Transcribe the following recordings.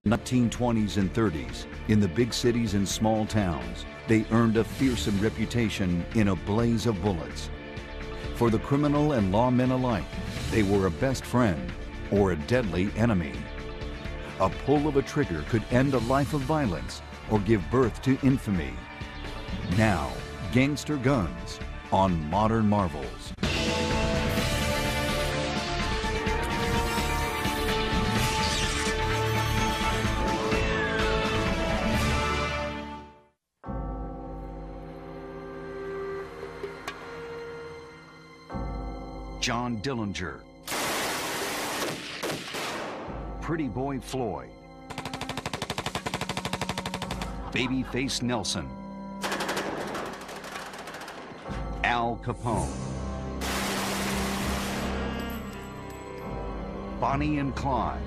1920s and 30s, in the big cities and small towns, they earned a fearsome reputation in a blaze of bullets. For the criminal and lawmen alike, they were a best friend or a deadly enemy. A pull of a trigger could end a life of violence or give birth to infamy. Now, Gangster Guns on Modern Marvels. John Dillinger, Pretty Boy Floyd, Babyface Nelson, Al Capone, Bonnie and Clyde.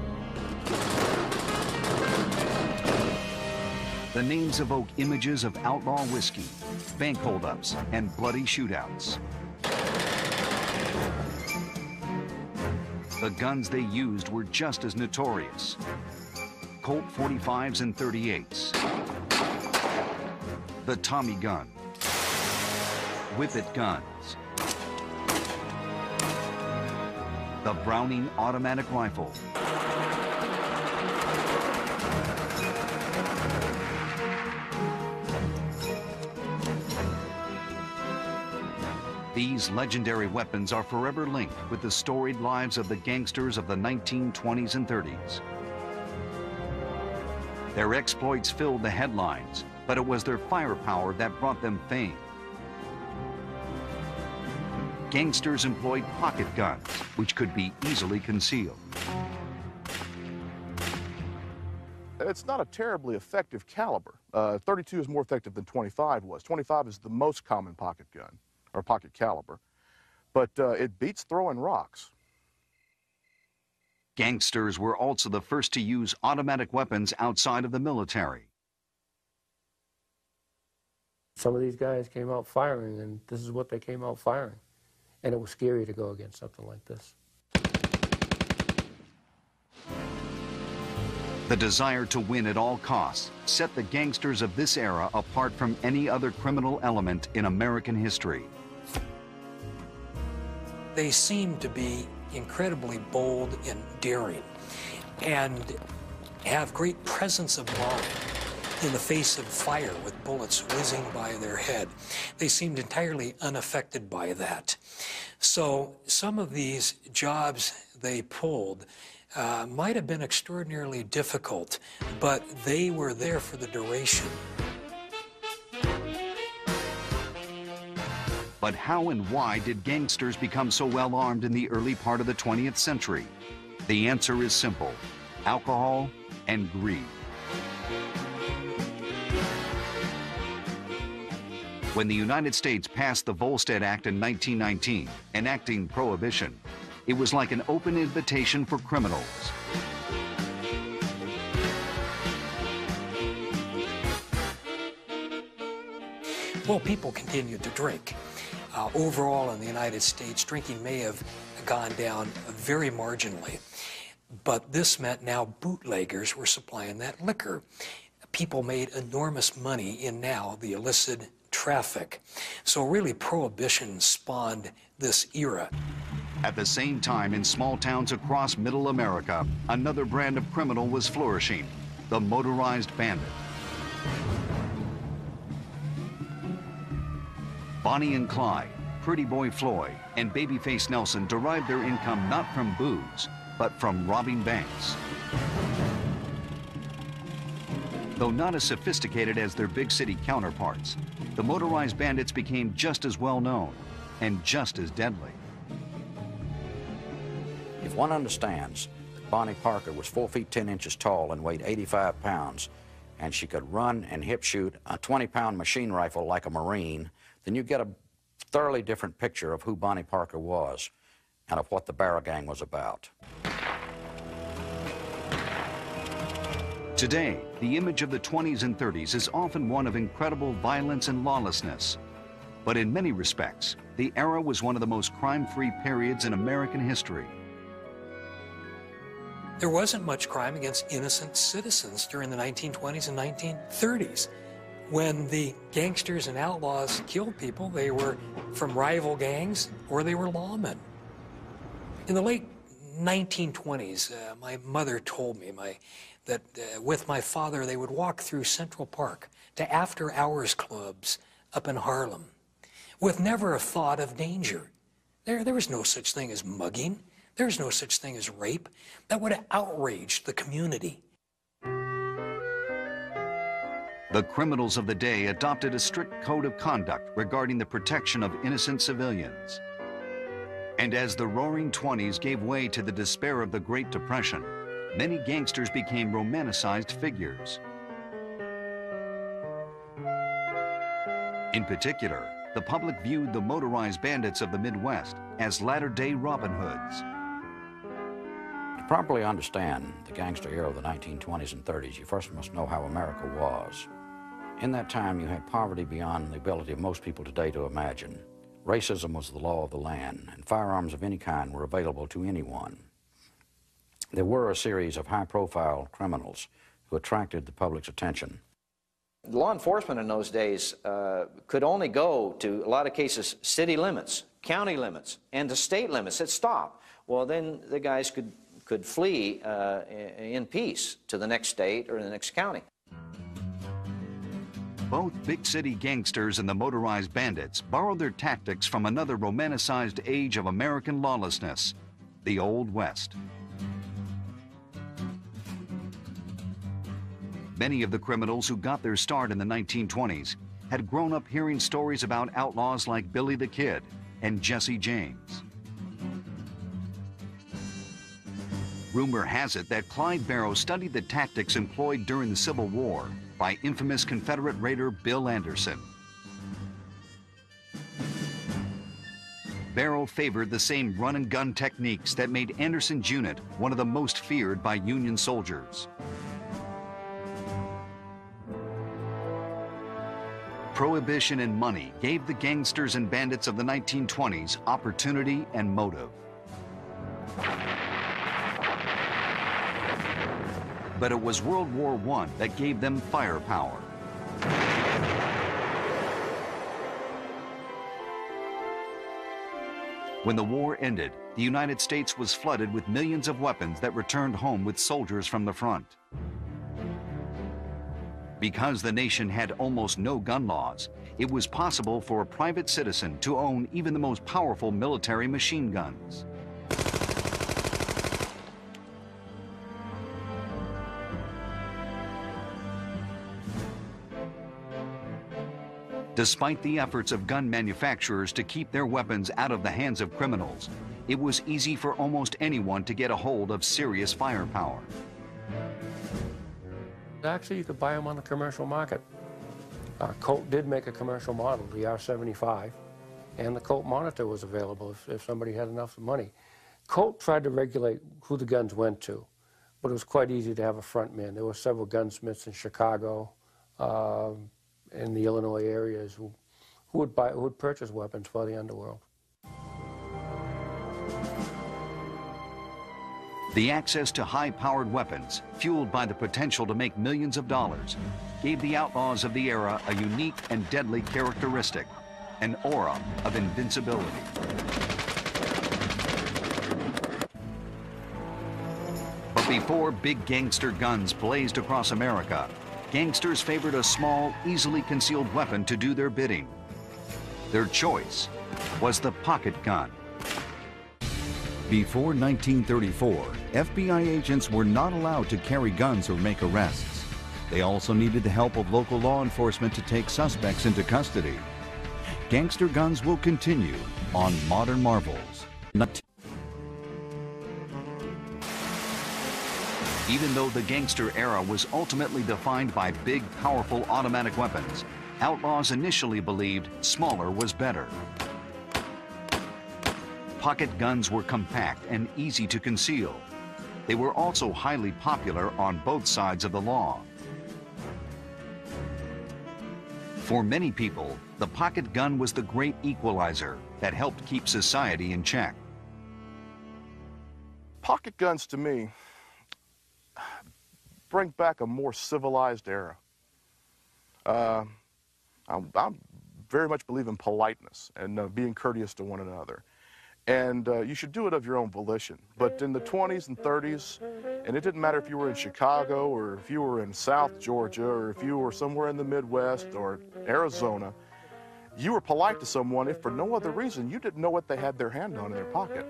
The names evoke images of outlaw whiskey, bank holdups, and bloody shootouts. The guns they used were just as notorious. Colt 45s and 38s. The Tommy gun. Whippet guns. The Browning automatic rifle. These legendary weapons are forever linked with the storied lives of the gangsters of the 1920s and 30s. Their exploits filled the headlines, but it was their firepower that brought them fame. Gangsters employed pocket guns, which could be easily concealed. It's not a terribly effective caliber. 32 is more effective than 25 was. 25 is the most common pocket gun, or pocket caliber, but it beats throwing rocks. Gangsters were also the first to use automatic weapons outside of the military. Some of these guys came out firing, and this is what they came out firing. And it was scary to go against something like this. The desire to win at all costs set the gangsters of this era apart from any other criminal element in American history. They seem to be incredibly bold and daring and have great presence of mind in the face of fire with bullets whizzing by their head. They seemed entirely unaffected by that. So some of these jobs they pulled might have been extraordinarily difficult, but they were there for the duration. But how and why did gangsters become so well armed in the early part of the 20th century? The answer is simple: alcohol and greed. When the United States passed the Volstead Act in 1919, enacting prohibition, it was like an open invitation for criminals. Well, people continued to drink. Overall in the United States, drinking may have gone down very marginally, but this meant now bootleggers were supplying that liquor. People made enormous money in now the illicit traffic. So really prohibition spawned this era. At the same time, in small towns across Middle America, another brand of criminal was flourishing: the motorized bandit. Bonnie and Clyde, Pretty Boy Floyd, and Babyface Nelson derived their income not from booze, but from robbing banks. Though not as sophisticated as their big city counterparts, the motorized bandits became just as well known and just as deadly. If one understands that Bonnie Parker was 4 feet 10 inches tall and weighed 85 pounds, and she could run and hip shoot a 20-pound machine rifle like a Marine, then you get a thoroughly different picture of who Bonnie Parker was and of what the Barra Gang was about. Today, the image of the 20s and 30s is often one of incredible violence and lawlessness. But in many respects, the era was one of the most crime-free periods in American history. There wasn't much crime against innocent citizens during the 1920s and 1930s. When the gangsters and outlaws killed people, they were from rival gangs or they were lawmen. In the late 1920s, my mother told me that with my father, they would walk through Central Park to after-hours clubs up in Harlem with never a thought of danger. There was no such thing as mugging. There was no such thing as rape. That would have outraged the community. The criminals of the day adopted a strict code of conduct regarding the protection of innocent civilians. And as the Roaring '20s gave way to the despair of the Great Depression, many gangsters became romanticized figures. In particular, the public viewed the motorized bandits of the Midwest as latter-day Robin Hoods. To properly understand the gangster era of the 1920s and 30s, you first must know how America was. In that time, you had poverty beyond the ability of most people today to imagine. Racism was the law of the land, and firearms of any kind were available to anyone. There were a series of high-profile criminals who attracted the public's attention. Law enforcement in those days could only go to, a lot of cases, city limits, county limits, and the state limits. It stopped. Well, then the guys could flee in peace to the next state or the next county. Both big city gangsters and the motorized bandits borrowed their tactics from another romanticized age of American lawlessness, the Old West. Many of the criminals who got their start in the 1920s had grown up hearing stories about outlaws like Billy the Kid and Jesse James. Rumor has it that Clyde Barrow studied the tactics employed during the Civil War by infamous Confederate raider Bill Anderson. Barrow favored the same run-and-gun techniques that made Anderson's unit one of the most feared by Union soldiers. Prohibition and money gave the gangsters and bandits of the 1920s opportunity and motive. But it was World War I that gave them firepower. When the war ended, the United States was flooded with millions of weapons that returned home with soldiers from the front. Because the nation had almost no gun laws, it was possible for a private citizen to own even the most powerful military machine guns. Despite the efforts of gun manufacturers to keep their weapons out of the hands of criminals, it was easy for almost anyone to get a hold of serious firepower. Actually, you could buy them on the commercial market. Colt did make a commercial model, the R75, and the Colt Monitor was available if somebody had enough money. Colt tried to regulate who the guns went to, but it was quite easy to have a front man. There were several gunsmiths in Chicago, in the Illinois areas who would purchase weapons for the underworld. The access to high-powered weapons, fueled by the potential to make millions of dollars, gave the outlaws of the era a unique and deadly characteristic, an aura of invincibility. But before big gangster guns blazed across America, gangsters favored a small, easily concealed weapon to do their bidding. Their choice was the pocket gun. Before 1934, FBI agents were not allowed to carry guns or make arrests. They also needed the help of local law enforcement to take suspects into custody. Gangster guns will continue on Modern Marvels. Even though the gangster era was ultimately defined by big, powerful automatic weapons, outlaws initially believed smaller was better. Pocket guns were compact and easy to conceal. They were also highly popular on both sides of the law. For many people, the pocket gun was the great equalizer that helped keep society in check. Pocket guns, to me, bring back a more civilized era. I very much believe in politeness and being courteous to one another. And you should do it of your own volition. But in the 20s and 30s, and it didn't matter if you were in Chicago or if you were in South Georgia or if you were somewhere in the Midwest or Arizona, you were polite to someone if for no other reason you didn't know what they had their hand on in their pocket.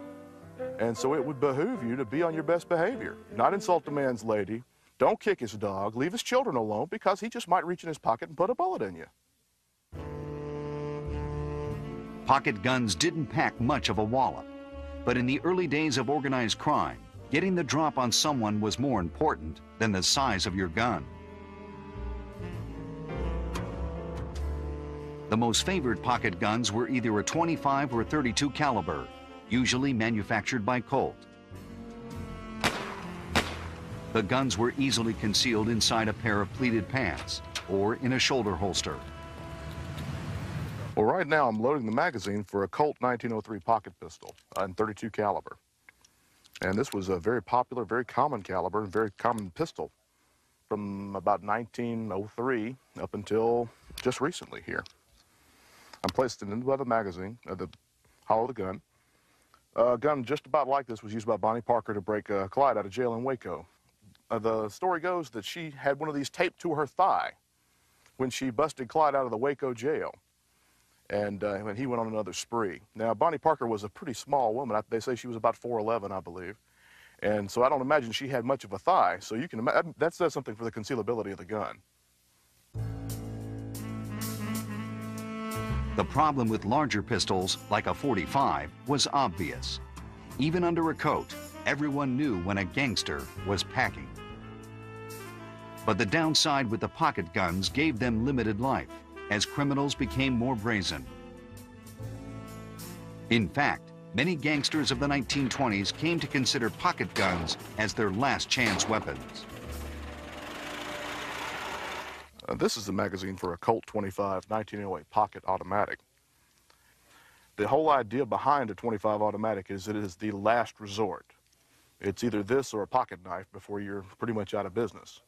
And so it would behoove you to be on your best behavior. Not insult a man's lady, don't kick his dog, leave his children alone because he just might reach in his pocket and put a bullet in you. Pocket guns didn't pack much of a wallop, but in the early days of organized crime, getting the drop on someone was more important than the size of your gun. The most favored pocket guns were either a 25 or 32 caliber, usually manufactured by Colt. The guns were easily concealed inside a pair of pleated pants or in a shoulder holster. Well, right now I'm loading the magazine for a Colt 1903 pocket pistol in 32 caliber. And this was a very popular, very common caliber, and very common pistol from about 1903 up until just recently here. I'm placed in the magazine, the hollow of the gun. A gun just about like this was used by Bonnie Parker to break Clyde out of jail in Waco. The story goes that she had one of these taped to her thigh when she busted Clyde out of the Waco jail. And when he went on another spree. Now, Bonnie Parker was a pretty small woman. They say she was about 4'11", I believe. And so I don't imagine she had much of a thigh. So you can imagine, that says something for the concealability of the gun. The problem with larger pistols, like a 45, was obvious. Even under a coat, everyone knew when a gangster was packing. But the downside with the pocket guns gave them limited life, as criminals became more brazen. In fact, many gangsters of the 1920s came to consider pocket guns as their last chance weapons. This is the magazine for a Colt 25 1908 pocket automatic. The whole idea behind a 25 automatic is it is the last resort. It's either this or a pocket knife before you're pretty much out of business.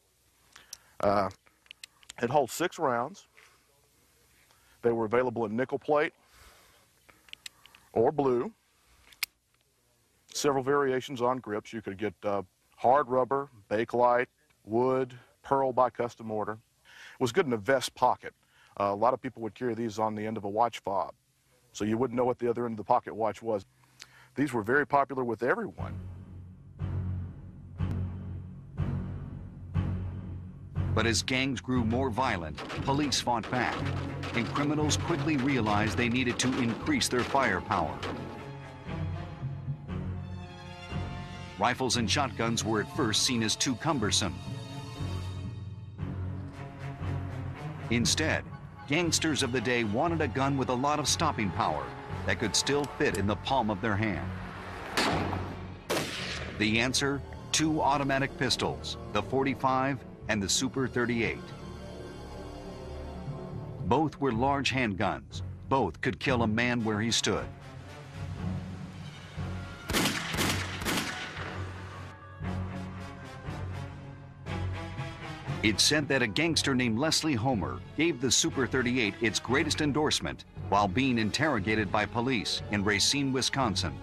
It holds 6 rounds. They were available in nickel plate or blue. Several variations on grips. You could get hard rubber, Bakelite, wood, pearl by custom order. It was good in a vest pocket. A lot of people would carry these on the end of a watch fob, so you wouldn't know what the other end of the pocket watch was. These were very popular with everyone. But as gangs grew more violent, police fought back, and criminals quickly realized they needed to increase their firepower. Rifles and shotguns were at first seen as too cumbersome. Instead, gangsters of the day wanted a gun with a lot of stopping power that could still fit in the palm of their hand. The answer, 2 automatic pistols, the 45 and the Super 38. Both were large handguns. Both could kill a man where he stood. It's said that a gangster named Leslie Homer gave the Super 38 its greatest endorsement while being interrogated by police in Racine, Wisconsin.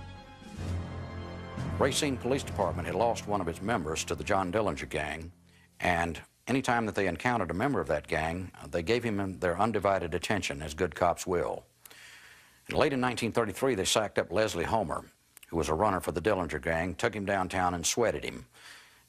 Racine Police Department had lost one of its members to the John Dillinger gang, and anytime that they encountered a member of that gang, they gave him their undivided attention, as good cops will. And late in 1933, they sacked up Leslie Homer, who was a runner for the Dillinger gang, took him downtown and sweated him.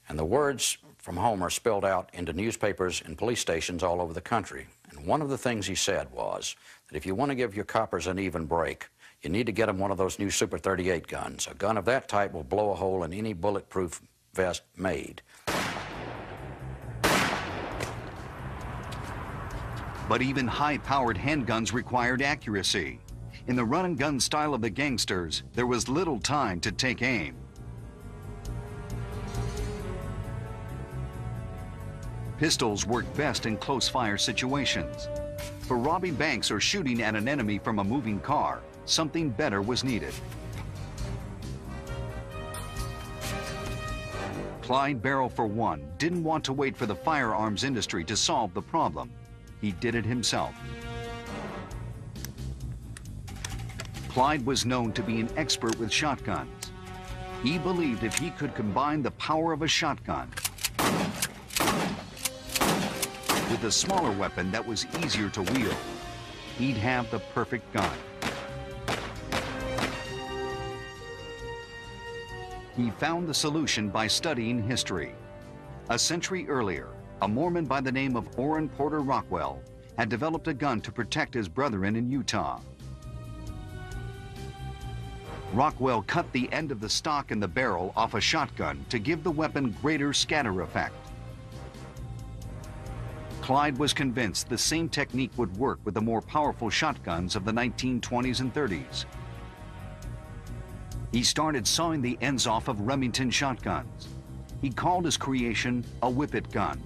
And the words from Homer spilled out into newspapers and police stations all over the country. And one of the things he said was that if you want to give your coppers an even break, you need to get them one of those new Super 38 guns. A gun of that type will blow a hole in any bulletproof vest made. But even high-powered handguns required accuracy. In the run-and-gun style of the gangsters, there was little time to take aim. Pistols worked best in close-fire situations. For robbing banks or shooting at an enemy from a moving car, something better was needed. Clyde Barrow, for one, didn't want to wait for the firearms industry to solve the problem. He did it himself. Clyde was known to be an expert with shotguns. He believed if he could combine the power of a shotgun with a smaller weapon that was easier to wield, he'd have the perfect gun. He found the solution by studying history. A century earlier, a Mormon by the name of Orrin Porter Rockwell had developed a gun to protect his brethren in Utah. Rockwell cut the end of the stock and the barrel off a shotgun to give the weapon greater scatter effect. Clyde was convinced the same technique would work with the more powerful shotguns of the 1920s and 30s. He started sawing the ends off of Remington shotguns. He called his creation a whip-it gun,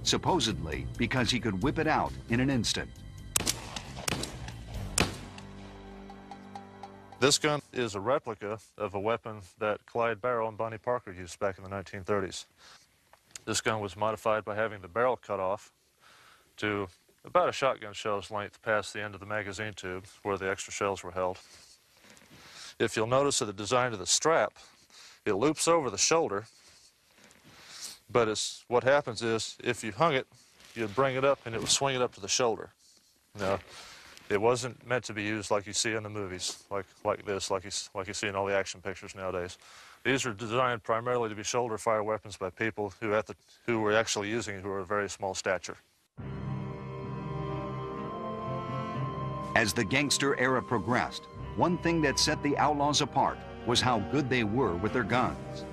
supposedly because he could whip it out in an instant. This gun is a replica of a weapon that Clyde Barrow and Bonnie Parker used back in the 1930s. This gun was modified by having the barrel cut off to about a shotgun shell's length past the end of the magazine tube where the extra shells were held. If you'll notice at the design of the strap, it loops over the shoulder, but what happens is if you hung it, you'd bring it up and it would swing it up to the shoulder. Now, it wasn't meant to be used like you see in the movies, like you see in all the action pictures nowadays. These are designed primarily to be shoulder fire weapons by people who were actually using it, who were of very small stature. As the gangster era progressed, one thing that set the outlaws apart was how good they were with their guns.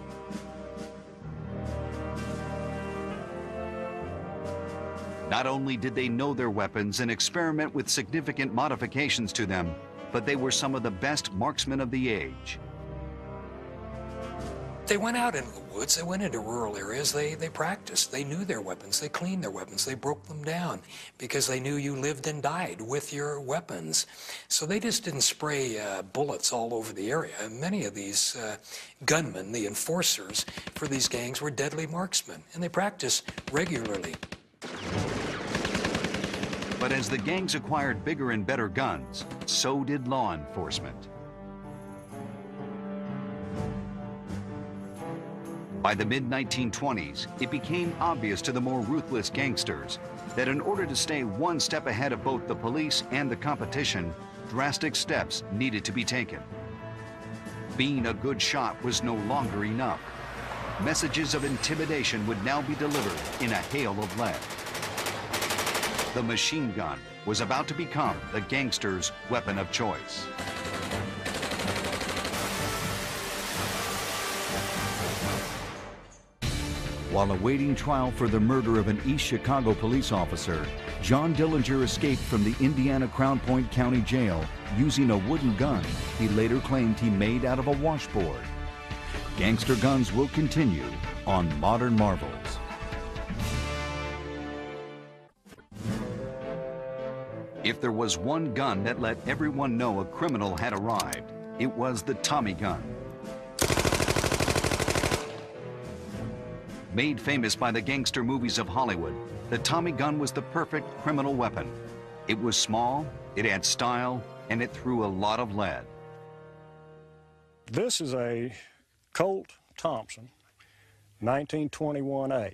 Not only did they know their weapons and experiment with significant modifications to them, but they were some of the best marksmen of the age. They went out into the woods, they went into rural areas, they practiced, they knew their weapons, they cleaned their weapons, they broke them down because they knew you lived and died with your weapons. So they just didn't spray bullets all over the area. Many of these gunmen, the enforcers for these gangs, were deadly marksmen, and they practiced regularly. But as the gangs acquired bigger and better guns, so did law enforcement. By the mid-1920s, it became obvious to the more ruthless gangsters that in order to stay one step ahead of both the police and the competition, drastic steps needed to be taken. Being a good shot was no longer enough. Messages of intimidation would now be delivered in a hail of lead. The machine gun was about to become the gangster's weapon of choice. While awaiting trial for the murder of an East Chicago police officer, John Dillinger escaped from the Indiana Crown Point County Jail using a wooden gun he later claimed he made out of a washboard. Gangster guns will continue on Modern Marvels. If there was one gun that let everyone know a criminal had arrived, it was the Tommy gun. Made famous by the gangster movies of Hollywood, the Tommy gun was the perfect criminal weapon. It was small, it had style, and it threw a lot of lead. This is a Colt Thompson, 1921A.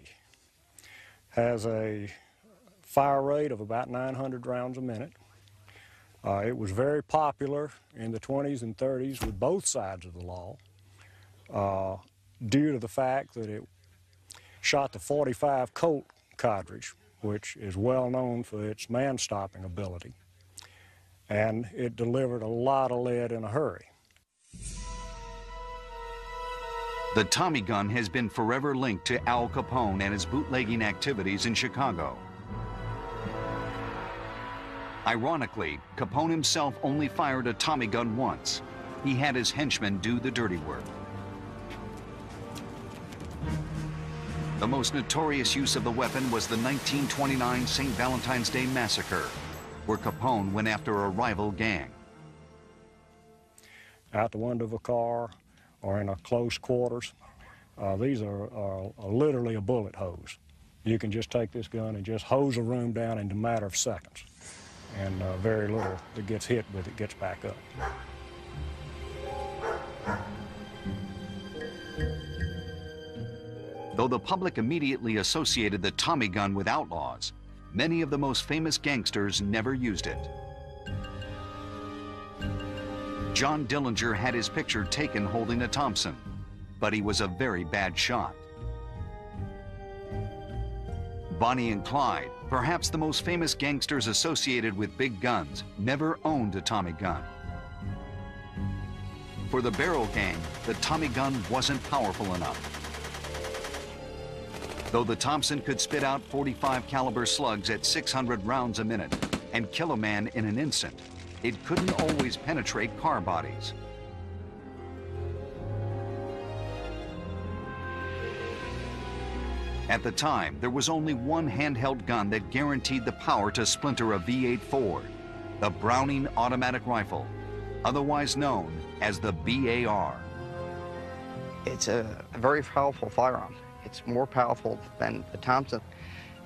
Has a fire rate of about 900 rounds a minute. It was very popular in the 20s and 30s with both sides of the law due to the fact that it shot the .45 Colt cartridge, which is well known for its man-stopping ability, and it delivered a lot of lead in a hurry. The Tommy gun has been forever linked to Al Capone and his bootlegging activities in Chicago. Ironically, Capone himself only fired a Tommy gun once. He had his henchmen do the dirty work. The most notorious use of the weapon was the 1929 St. Valentine's Day Massacre, where Capone went after a rival gang. Out the window of a car or in a close quarters, These are literally a bullet hose. You can just take this gun and just hose a room down in a matter of seconds, and very little that gets hit with it gets back up. Though the public immediately associated the Tommy gun with outlaws, many of the most famous gangsters never used it. John Dillinger had his picture taken holding a Thompson, but he was a very bad shot. Bonnie and Clyde, perhaps the most famous gangsters associated with big guns, never owned a Tommy gun. For the Barrel Gang, the Tommy gun wasn't powerful enough. Though the Thompson could spit out .45 caliber slugs at 600 rounds a minute and kill a man in an instant, it couldn't always penetrate car bodies. At the time, there was only one handheld gun that guaranteed the power to splinter a V8 Ford, the Browning automatic rifle, otherwise known as the BAR. It's a very powerful firearm. It's more powerful than the Thompson.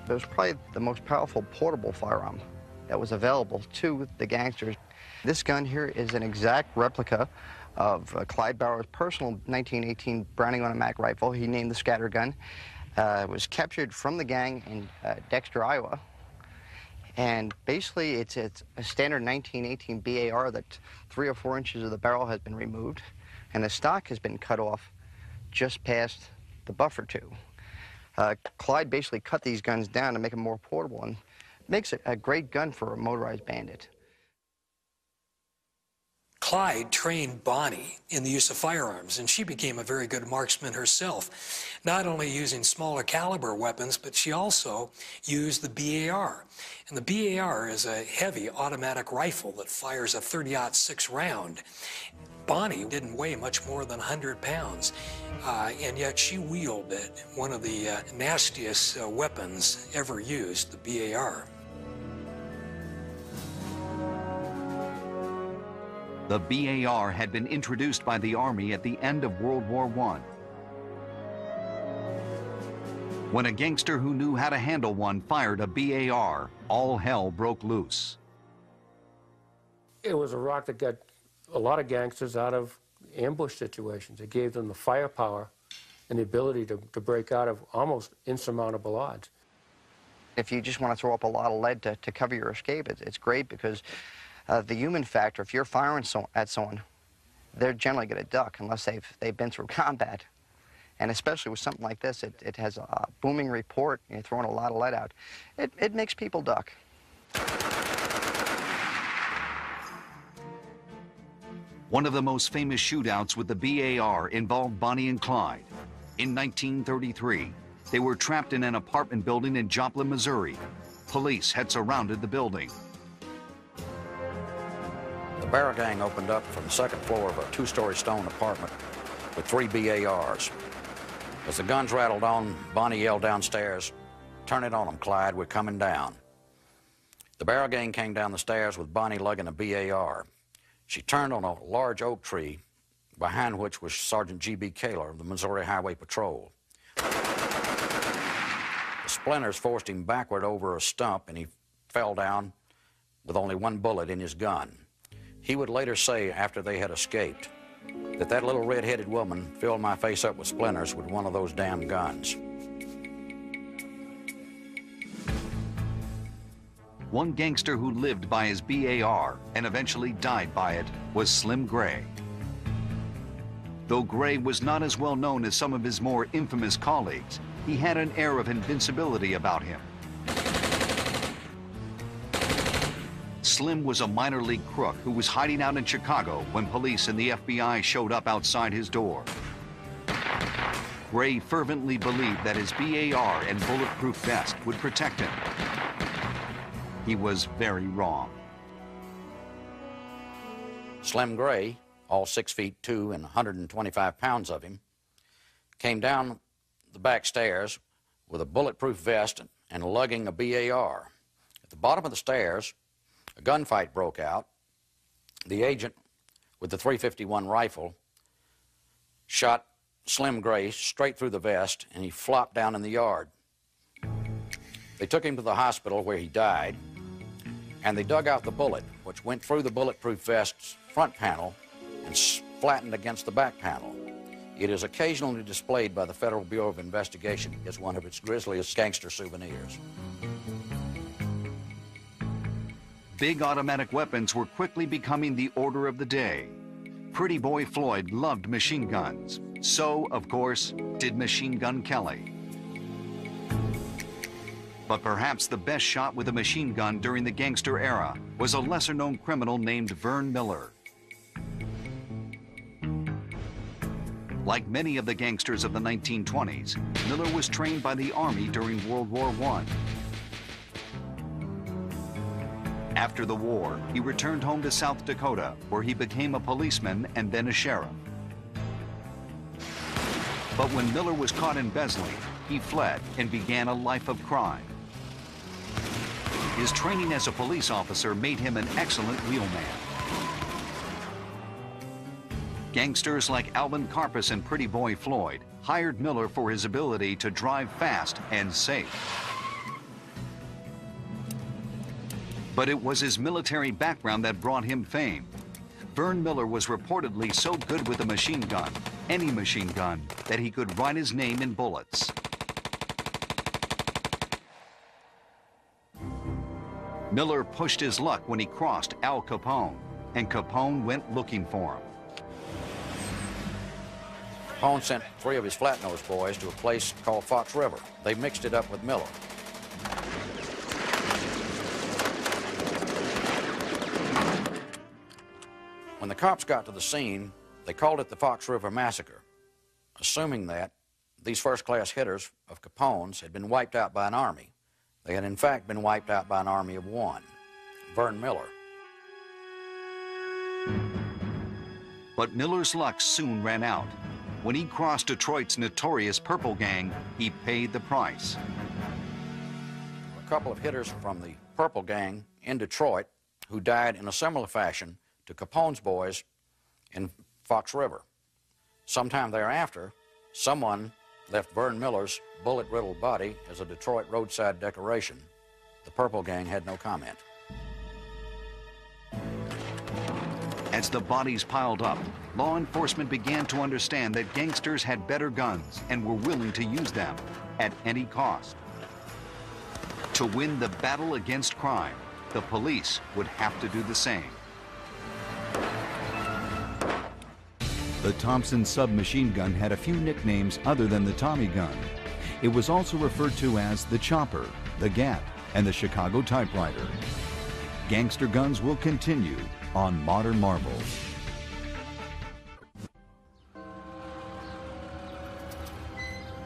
It was probably the most powerful portable firearm that was available to the gangsters. This gun here is an exact replica of Clyde Barrow's personal 1918 Browning automatic rifle. He named the scatter gun. It was captured from the gang in Dexter, Iowa. And basically, it's a standard 1918 BAR that 3 or 4 inches of the barrel has been removed, and the stock has been cut off just past the buffer tube. Clyde basically cut these guns down to make them more portable, and makes it a great gun for a motorized bandit. Clyde trained Bonnie in the use of firearms, and she became a very good marksman herself, not only using smaller caliber weapons, but she also used the BAR. And the BAR is a heavy automatic rifle that fires a .30-06 round. Bonnie didn't weigh much more than 100 pounds, and yet she wielded one of the nastiest weapons ever used, the BAR. The BAR had been introduced by the Army at the end of World War I. When a gangster who knew how to handle one fired a BAR, all hell broke loose. It was a rock that got a lot of gangsters out of ambush situations. It gave them the firepower and the ability to break out of almost insurmountable odds. If you just want to throw up a lot of lead to cover your escape, it's great because the human factor, if you're firing at someone, they're generally going to duck unless they've been through combat. And especially with something like this, it has a booming report, and you're throwing a lot of lead out. It makes people duck. One of the most famous shootouts with the BAR involved Bonnie and Clyde. In 1933, they were trapped in an apartment building in Joplin, Missouri. Police had surrounded the building. The Barrel Gang opened up from the second floor of a 2-story stone apartment with 3 BARs. As the guns rattled on, Bonnie yelled downstairs, "Turn it on them, Clyde, we're coming down." The Barrel Gang came down the stairs with Bonnie lugging a BAR. She turned on a large oak tree, behind which was Sergeant G.B. Kaler of the Missouri Highway Patrol. The splinters forced him backward over a stump, and he fell down with only 1 bullet in his gun. He would later say, after they had escaped, that little red-headed woman filled my face up with splinters with one of those damn guns. One gangster who lived by his BAR and eventually died by it was Slim Gray. Though Gray was not as well known as some of his more infamous colleagues, he had an air of invincibility about him. Slim was a minor league crook who was hiding out in Chicago when police and the FBI showed up outside his door. Gray fervently believed that his BAR and bulletproof vest would protect him. He was very wrong. Slim Gray, all 6'2" and 125 pounds of him, came down the back stairs with a bulletproof vest and lugging a BAR. At the bottom of the stairs, a gunfight broke out. The agent with the .351 rifle shot Slim Gray straight through the vest, and he flopped down in the yard. They took him to the hospital where he died, and they dug out the bullet, which went through the bulletproof vest's front panel and flattened against the back panel. It is occasionally displayed by the Federal Bureau of Investigation as one of its grisliest gangster souvenirs. Big automatic weapons were quickly becoming the order of the day. Pretty Boy Floyd loved machine guns. So, of course, did Machine Gun Kelly. But perhaps the best shot with a machine gun during the gangster era was a lesser-known criminal named Vern Miller. Like many of the gangsters of the 1920s, Miller was trained by the Army during World War I. After the war, he returned home to South Dakota, where he became a policeman and then a sheriff. But when Miller was caught embezzling, he fled and began a life of crime. His training as a police officer made him an excellent wheelman. Gangsters like Alvin Karpus and Pretty Boy Floyd hired Miller for his ability to drive fast and safe. But it was his military background that brought him fame. Vern Miller was reportedly so good with a machine gun, any machine gun, that he could write his name in bullets. Miller pushed his luck when he crossed Al Capone, and Capone went looking for him. Capone sent 3 of his flat-nosed boys to a place called Fox River. They mixed it up with Miller. When the cops got to the scene, they called it the Fox River Massacre, assuming that these first-class hitters of Capone's had been wiped out by an army. They had, in fact, been wiped out by an army of one, Vern Miller. But Miller's luck soon ran out. When he crossed Detroit's notorious Purple Gang, he paid the price. A couple of hitters from the Purple Gang in Detroit who died in a similar fashion to Capone's boys in Fox River. Sometime thereafter, someone left Vern Miller's bullet-riddled body as a Detroit roadside decoration. The Purple Gang had no comment. As the bodies piled up, law enforcement began to understand that gangsters had better guns and were willing to use them at any cost. To win the battle against crime, the police would have to do the same. The Thompson submachine gun had a few nicknames other than the Tommy gun. It was also referred to as the Chopper, the Gap, and the Chicago Typewriter. Gangster guns will continue on Modern Marvels.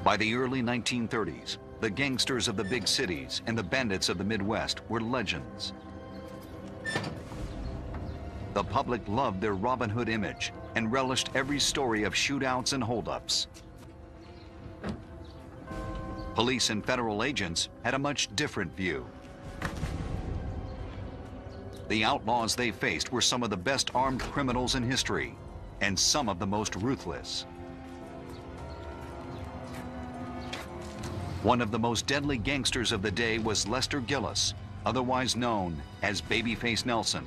By the early 1930s, the gangsters of the big cities and the bandits of the Midwest were legends. The public loved their Robin Hood image and relished every story of shootouts and holdups. Police and federal agents had a much different view. The outlaws they faced were some of the best armed criminals in history, and some of the most ruthless. One of the most deadly gangsters of the day was Lester Gillis, otherwise known as Babyface Nelson.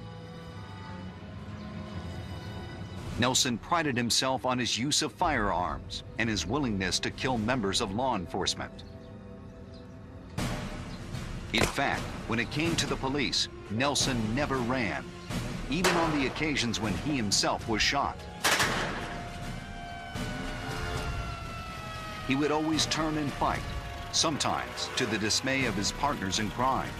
Nelson prided himself on his use of firearms and his willingness to kill members of law enforcement. In fact, when it came to the police, Nelson never ran, even on the occasions when he himself was shot. He would always turn and fight, sometimes to the dismay of his partners in crime.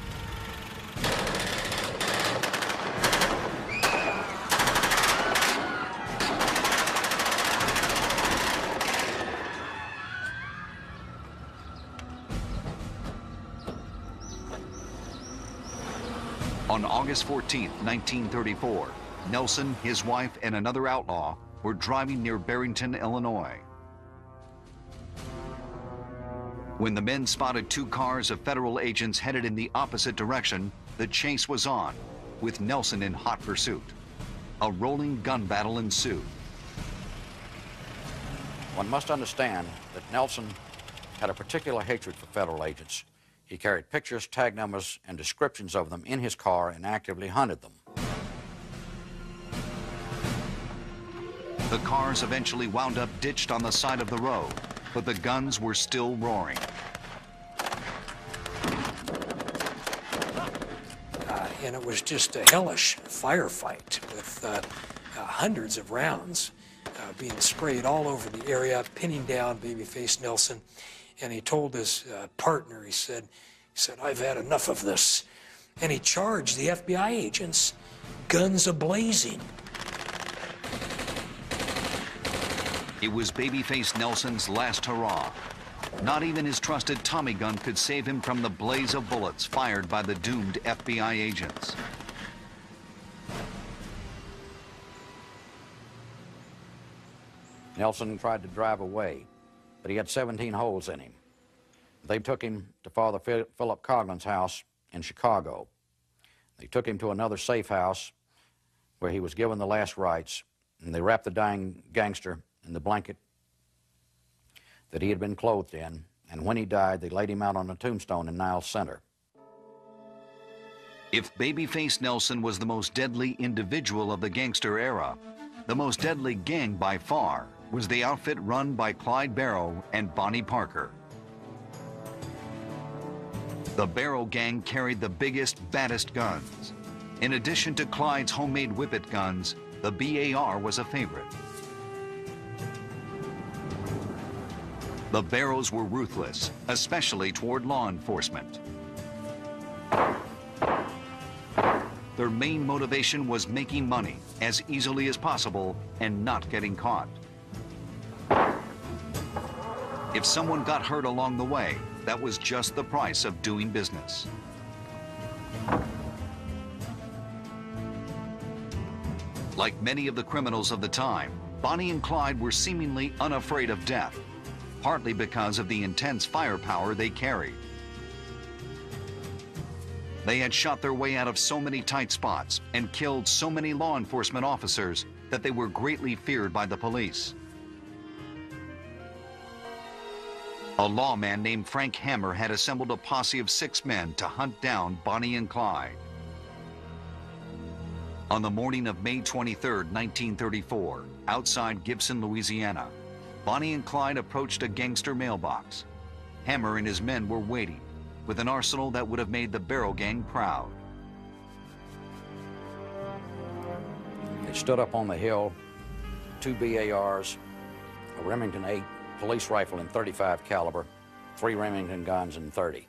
On August 14, 1934, Nelson, his wife, and another outlaw were driving near Barrington, Illinois. When the men spotted 2 cars of federal agents headed in the opposite direction, the chase was on, with Nelson in hot pursuit. A rolling gun battle ensued. One must understand that Nelson had a particular hatred for federal agents. He carried pictures, tag numbers, and descriptions of them in his car and actively hunted them. The cars eventually wound up ditched on the side of the road, but the guns were still roaring. And it was just a hellish firefight with hundreds of rounds being sprayed all over the area, pinning down Babyface Nelson. And he told his partner, he said, "I've had enough of this." And he charged the FBI agents, guns a-blazing. It was Babyface Nelson's last hurrah. Not even his trusted Tommy gun could save him from the blaze of bullets fired by the doomed FBI agents. Nelson tried to drive away, but he had 17 holes in him. They took him to Father Philip Coughlin's house in Chicago. They took him to another safe house where he was given the last rites, and they wrapped the dying gangster in the blanket that he had been clothed in, and when he died, they laid him out on a tombstone in Niles Center. If Babyface Nelson was the most deadly individual of the gangster era, the most deadly gang by far was the outfit run by Clyde Barrow and Bonnie Parker. The Barrow gang carried the biggest, baddest guns. In addition to Clyde's homemade whippet guns, the BAR was a favorite. The Barrows were ruthless, especially toward law enforcement. Their main motivation was making money as easily as possible and not getting caught. If someone got hurt along the way, that was just the price of doing business. Like many of the criminals of the time, Bonnie and Clyde were seemingly unafraid of death, partly because of the intense firepower they carried. They had shot their way out of so many tight spots and killed so many law enforcement officers that they were greatly feared by the police. A lawman named Frank Hammer had assembled a posse of 6 men to hunt down Bonnie and Clyde. On the morning of May 23, 1934, outside Gibson, Louisiana, Bonnie and Clyde approached a gangster mailbox. Hammer and his men were waiting, with an arsenal that would have made the Barrow gang proud. They stood up on the hill, 2 BARs, a Remington 8 police rifle in .35 caliber, 3 Remington guns in .30.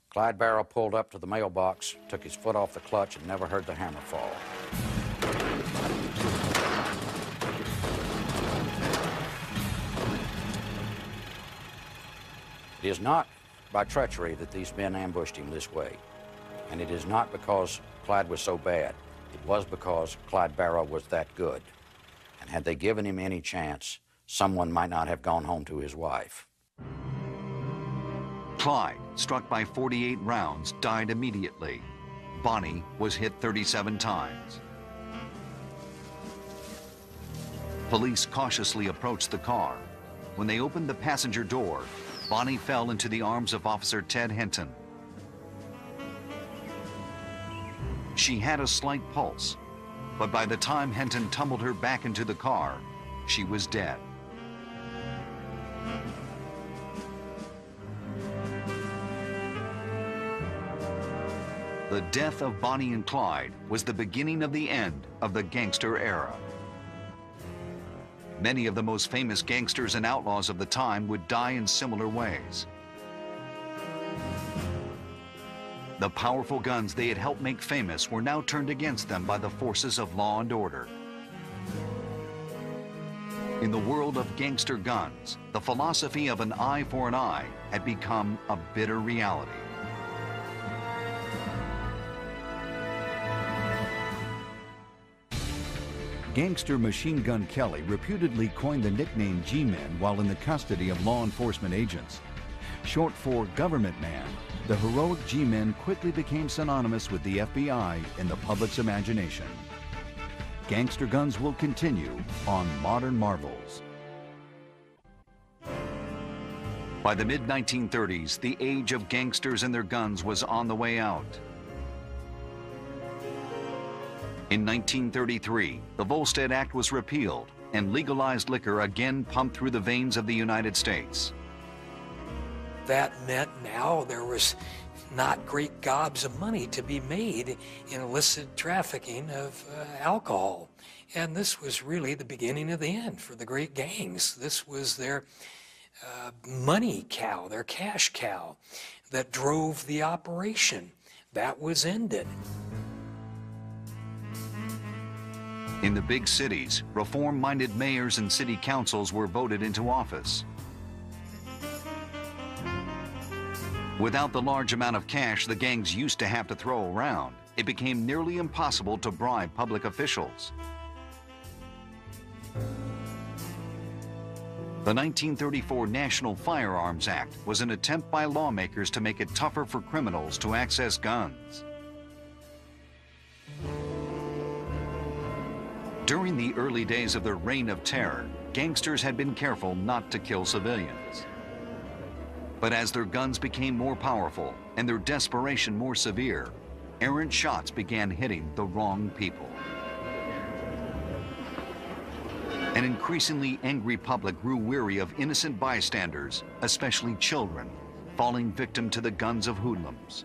Clyde Barrow pulled up to the mailbox, took his foot off the clutch, and never heard the hammer fall. It is not by treachery that these men ambushed him this way, and it is not because Clyde was so bad. It was because Clyde Barrow was that good, and had they given him any chance, someone might not have gone home to his wife. Clyde, struck by 48 rounds, died immediately. Bonnie was hit 37 times. Police cautiously approached the car. When they opened the passenger door, Bonnie fell into the arms of Officer Ted Henton. She had a slight pulse, but by the time Henton tumbled her back into the car, she was dead. The death of Bonnie and Clyde was the beginning of the end of the gangster era. Many of the most famous gangsters and outlaws of the time would die in similar ways. The powerful guns they had helped make famous were now turned against them by the forces of law and order. In the world of gangster guns, the philosophy of an eye for an eye had become a bitter reality. Gangster Machine Gun Kelly reputedly coined the nickname G-Men while in the custody of law enforcement agents. Short for government man, the heroic G-Men quickly became synonymous with the FBI in the public's imagination. Gangster Guns will continue on Modern Marvels. By the mid-1930s, the age of gangsters and their guns was on the way out. In 1933, the Volstead Act was repealed and legalized liquor again pumped through the veins of the United States. That meant now there was not great gobs of money to be made in illicit trafficking of alcohol. And this was really the beginning of the end for the great gangs. This was their money cow, their cash cow that drove the operation. That was ended. In the big cities, reform-minded mayors and city councils were voted into office. Without the large amount of cash the gangs used to have to throw around, it became nearly impossible to bribe public officials. The 1934 National Firearms Act was an attempt by lawmakers to make it tougher for criminals to access guns. During the early days of the Reign of Terror, gangsters had been careful not to kill civilians. But as their guns became more powerful and their desperation more severe, errant shots began hitting the wrong people. An increasingly angry public grew weary of innocent bystanders, especially children, falling victim to the guns of hoodlums.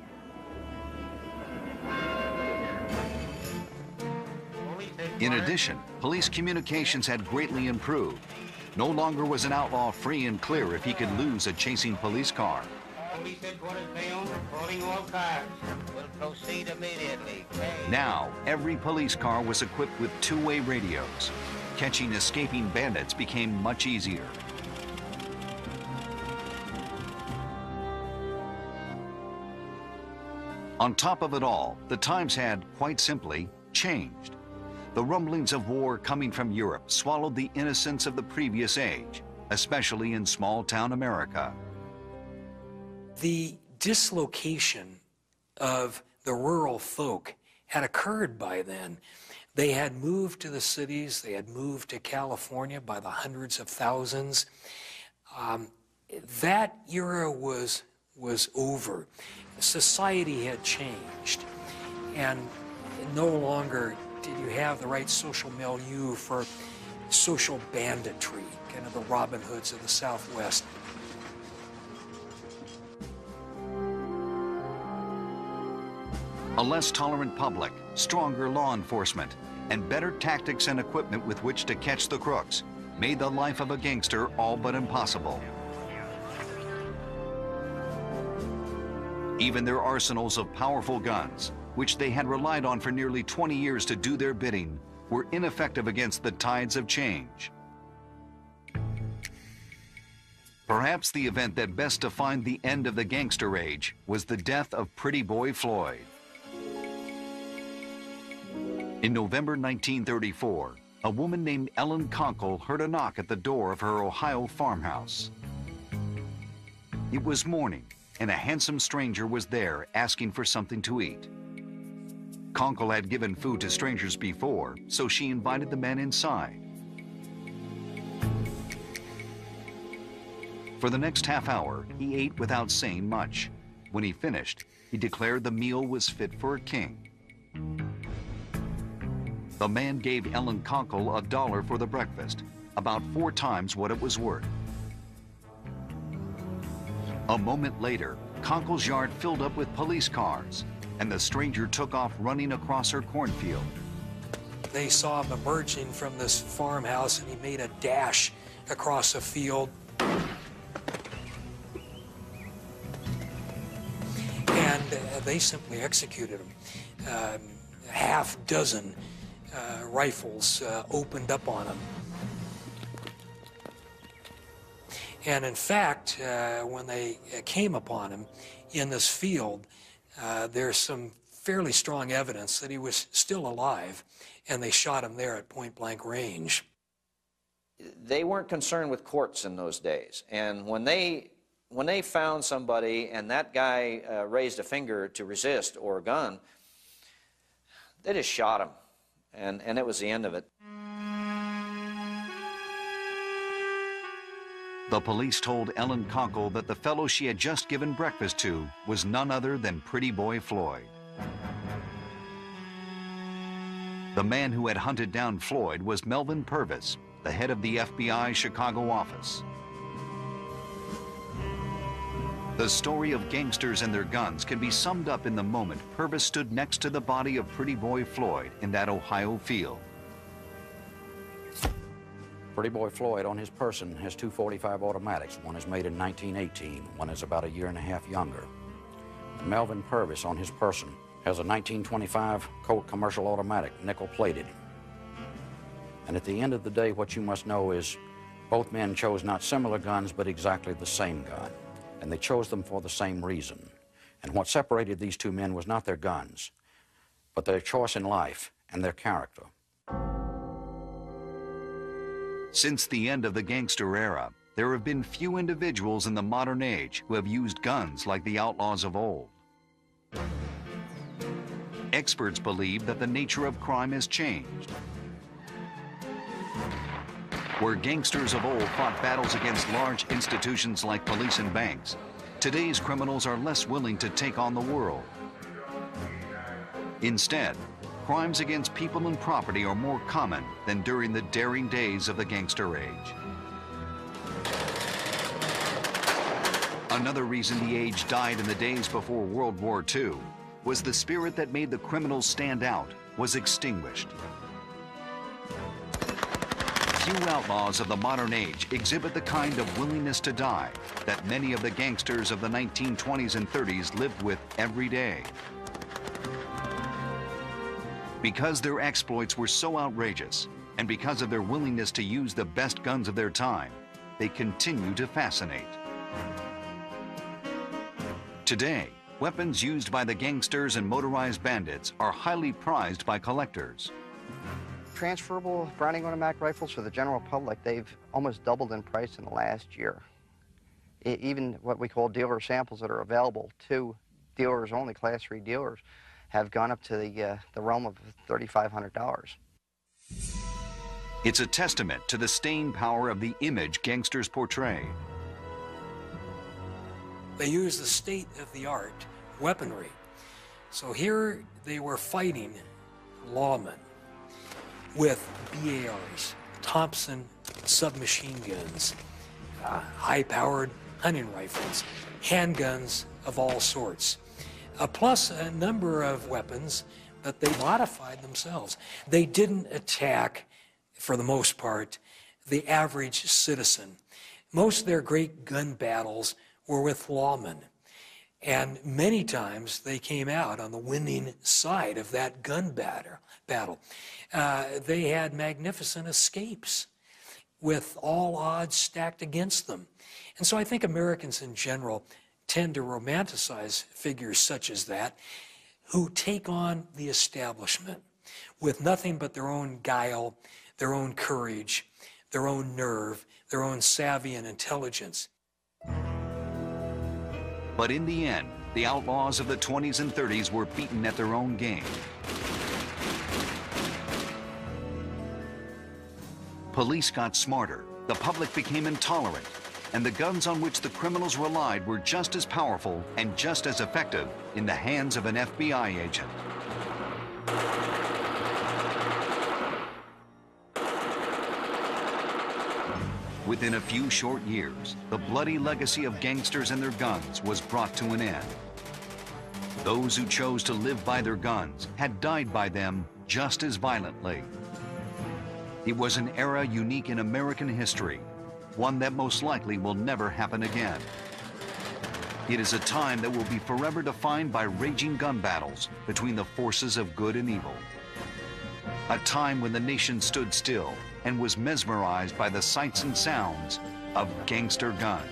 In addition, police communications had greatly improved. No longer was an outlaw free and clear if he could lose a chasing police car. Police headquarters found, calling all cars. Will proceed immediately. Now, every police car was equipped with two-way radios. Catching escaping bandits became much easier. On top of it all, the times had, quite simply, changed. The rumblings of war coming from Europe swallowed the innocence of the previous age, especially in small-town America. The dislocation of the rural folk had occurred by then. They had moved to the cities, they had moved to California by the hundreds of thousands. That era was over. Society had changed, and no longer did you have the right social milieu for social banditry, kind of the Robin Hoods of the Southwest. A less tolerant public, stronger law enforcement, and better tactics and equipment with which to catch the crooks made the life of a gangster all but impossible. Even their arsenals of powerful guns, which they had relied on for nearly 20 years to do their bidding, were ineffective against the tides of change. Perhaps the event that best defined the end of the gangster age was the death of Pretty Boy Floyd. In November 1934, a woman named Ellen Conkle heard a knock at the door of her Ohio farmhouse. It was morning, and a handsome stranger was there asking for something to eat. Conkle had given food to strangers before, so she invited the man inside. For the next half hour, he ate without saying much. When he finished, he declared the meal was fit for a king. The man gave Ellen Conkle $1 for the breakfast, about 4 times what it was worth. A moment later, Conkle's yard filled up with police cars, and the stranger took off running across her cornfield. They saw him emerging from this farmhouse, and he made a dash across the field. And they simply executed him. A half dozen rifles opened up on him. And in fact, when they came upon him in this field, there's some fairly strong evidence that he was still alive, and they shot him there at point-blank range. They weren't concerned with courts in those days, and when they found somebody and that guy raised a finger to resist or a gun, they just shot him, and it was the end of it. The police told Ellen Conkle that the fellow she had just given breakfast to was none other than Pretty Boy Floyd. The man who had hunted down Floyd was Melvin Purvis, the head of the FBI Chicago office. The story of gangsters and their guns can be summed up in the moment Purvis stood next to the body of Pretty Boy Floyd in that Ohio field. Pretty Boy Floyd on his person has two .45 automatics. One is made in 1918, one is about a year and a half younger. Melvin Purvis on his person has a 1925 Colt commercial automatic, nickel-plated. And at the end of the day, what you must know is both men chose not similar guns, but exactly the same gun. And they chose them for the same reason. And what separated these two men was not their guns, but their choice in life and their character. Since the end of the gangster era, there have been few individuals in the modern age who have used guns like the outlaws of old. Experts believe that the nature of crime has changed. Where gangsters of old fought battles against large institutions like police and banks, today's criminals are less willing to take on the world. Instead, crimes against people and property are more common than during the daring days of the gangster age. Another reason the age died in the days before World War II was the spirit that made the criminals stand out was extinguished. Few outlaws of the modern age exhibit the kind of willingness to die that many of the gangsters of the 1920s and 30s lived with every day. Because their exploits were so outrageous, and because of their willingness to use the best guns of their time, they continue to fascinate. Today, weapons used by the gangsters and motorized bandits are highly prized by collectors. Transferable Browning automatic rifles for the general public, they've almost doubled in price in the last year. Even what we call dealer samples that are available to dealers only, Class 3 dealers, have gone up to the realm of $3,500. It's a testament to the staying power of the image gangsters portray. They use the state-of-the-art weaponry. So here they were fighting lawmen with BARs, Thompson submachine guns, high-powered hunting rifles, handguns of all sorts, plus a number of weapons that they modified themselves. They didn't attack, for the most part, the average citizen. Most of their great gun battles were with lawmen. And many times they came out on the winning side of that gun battle. They had magnificent escapes with all odds stacked against them. And so I think Americans in general tend to romanticize figures such as that, who take on the establishment with nothing but their own guile, their own courage, their own nerve, their own savvy and intelligence. But in the end, the outlaws of the 20s and 30s were beaten at their own game. Police got smarter, the public became intolerant, and the guns on which the criminals relied were just as powerful and just as effective in the hands of an FBI agent. Within a few short years, the bloody legacy of gangsters and their guns was brought to an end. Those who chose to live by their guns had died by them just as violently. It was an era unique in American history, one that most likely will never happen again. It is a time that will be forever defined by raging gun battles between the forces of good and evil. A time when the nation stood still and was mesmerized by the sights and sounds of gangster guns.